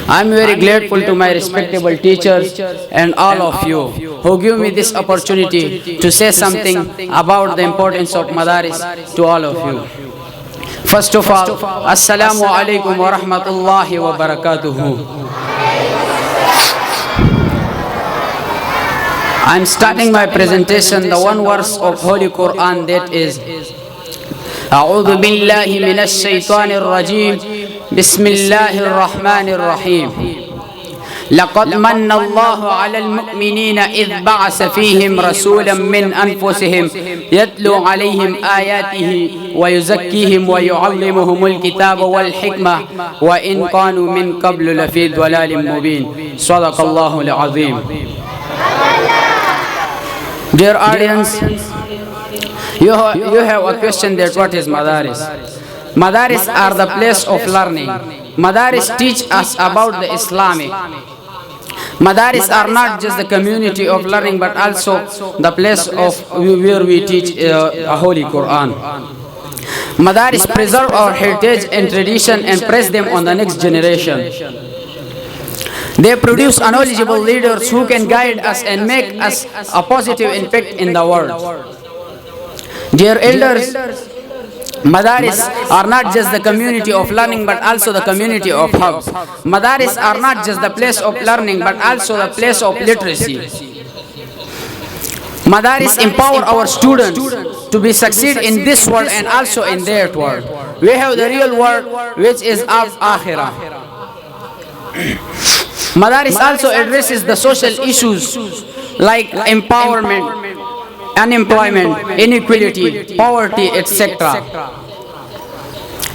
I am very grateful to my respectable teachers and all of you who give me this opportunity to say something about the importance of Madaris to all of you. First of all, Assalamu alaikum wa rahmatullahi wa barakatuhu. I am starting my presentation, the one verse of Holy Quran, that is أعوذ بالله من الشيطان الرجيم بسم الله الرحمن الرحيم لقد من الله على المؤمنين إذ بعث فيهم رسولا من أنفسهم يتلو عليهم آياته ويزكيهم ويعلمهم الكتاب والحكمة وإن كانوا من قبل لفي ضلال مبين صدق الله العظيم. Dear audience, you have a question that what is Madaris? Madaris are the place of learning. Madaris teach us about the Islamic. Madaris are not just the community of learning but also the place of where we teach a Holy Quran. Madaris preserve our heritage and tradition and press them on the next generation. They produce knowledgeable leaders who can guide us and make us a positive impact in the world. Dear elders, Madaris are not just the community of learning but also the community of hubs. Madaris are not just the place of learning but also the place of literacy. Madaris empower our students to be succeed in this world and also in that world. We have the real world which is of Akhirah. Madaris also addresses the social issues like empowerment, unemployment, inequality, poverty, etc.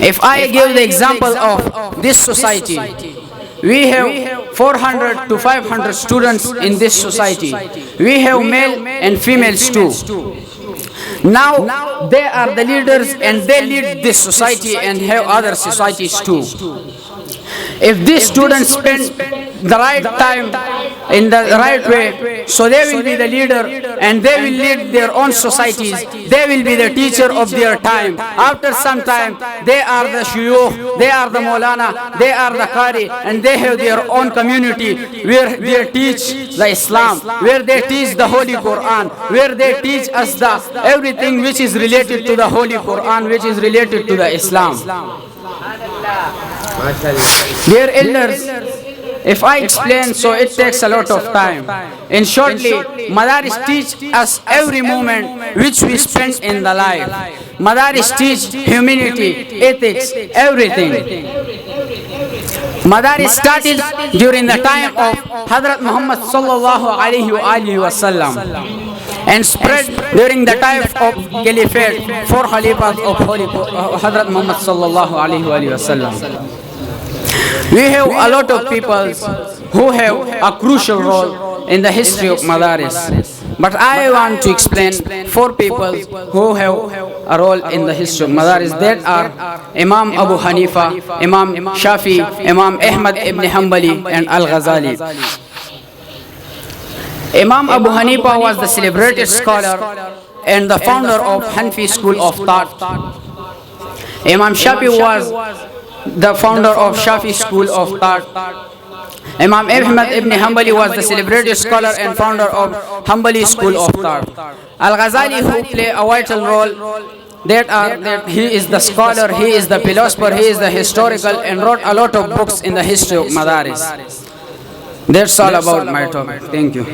If I give the example of this society, we have 400 to 500 students in this society. We have male and females too. Now they are the leaders and they lead this society and have other societies too. If these students spend the right time in the right way, so they will be the leader and they will lead their own societies. They will be the teacher of their time. After some time, they are the shuyukh, they are the maulana, they are the qari, and they have their own community where they teach the Islam, where they teach the Holy Quran, where they teach us the everything which is related to the Holy Quran, which is related to the Islam. Dear elders, if I explain, so it takes a lot of time. In shortly, Madaris teach us every moment which we spend in the life. Madaris teach humanity, ethics, everything. Madaris started during the time of Hazrat Muhammad sallallahu alaihi wasallam and spread during the time of Caliphate, 4 Khalifas of Holy Hazrat Muhammad sallallahu alaihi wasallam. We have a lot of people who have a crucial role in the history of Madaris. But I want to explain 4 people who have a role in the history of Madaris. That are Imam Abu Hanifa, Imam Shafi, Imam Ahmad ibn Hanbali and Al-Ghazali. Imam Abu Hanifa was the celebrated scholar and the founder of Hanafi school of thought. Imam Shafi was the founder of Shafi school of thought. Imam Ahmad ibn Hanbali was the celebrated scholar and founder of Hanbali school of thought. Al-Ghazali, who play a vital role, that he is the scholar, he is the philosopher, he is the historical and wrote a lot of books in the history of Madaris. That's all about my topic. Thank you.